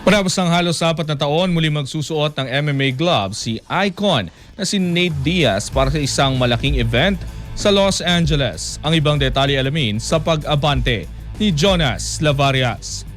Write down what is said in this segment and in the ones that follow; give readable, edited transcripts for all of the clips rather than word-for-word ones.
Matapos ng halos 4 na taon, muli magsusuot ng MMA gloves si icon na si Nate Diaz para sa isang malaking event sa Los Angeles. Ang ibang detalye alamin sa pag-abante ni Jonas Lavarias.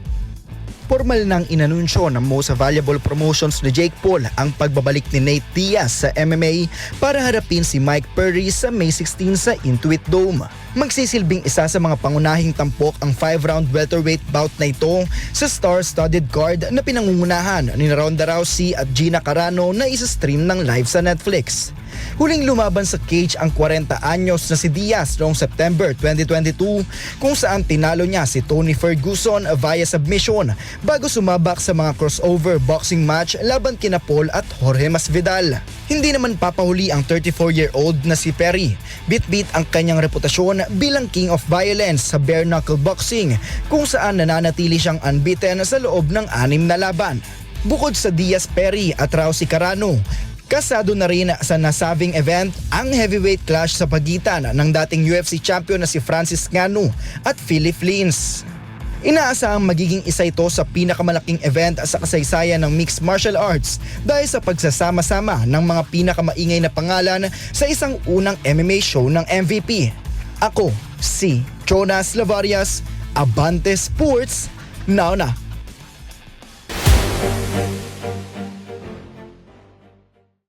Formal nang inanunsyo ng Most Valuable Promotions ni Jake Paul ang pagbabalik ni Nate Diaz sa MMA para harapin si Mike Perry sa May 16 sa Intuit Dome. Magsisilbing isa sa mga pangunahing tampok ang 5-round welterweight bout na ito sa star-studded card na pinangungunahan ni Ronda Rousey at Gina Carano na isa-stream ng live sa Netflix. Huling lumaban sa cage ang 40 anyos na si Diaz noong September 2022 kung saan tinalo niya si Tony Ferguson via submission bago sumabak sa mga crossover boxing match laban kina Paul at Jorge Masvidal. Hindi naman papahuli ang 34-year-old na si Perry. Bit-bit ang kanyang reputasyon bilang king of violence sa bare knuckle boxing kung saan nananatili siyang unbeaten sa loob ng 6 na laban. Bukod sa Diaz-Perry at Rousey-Carano, kasado na rin sa nasabing event ang heavyweight clash sa pagitan ng dating UFC champion na si Francis Ngannou at Philip Lins. Inaasahang magiging isa ito sa pinakamalaking event sa kasaysayan ng mixed martial arts dahil sa pagsasama-sama ng mga pinakamaingay na pangalan sa isang unang MMA show ng MVP. Ako, si Jonas Lavarias, Abante Sports, now na.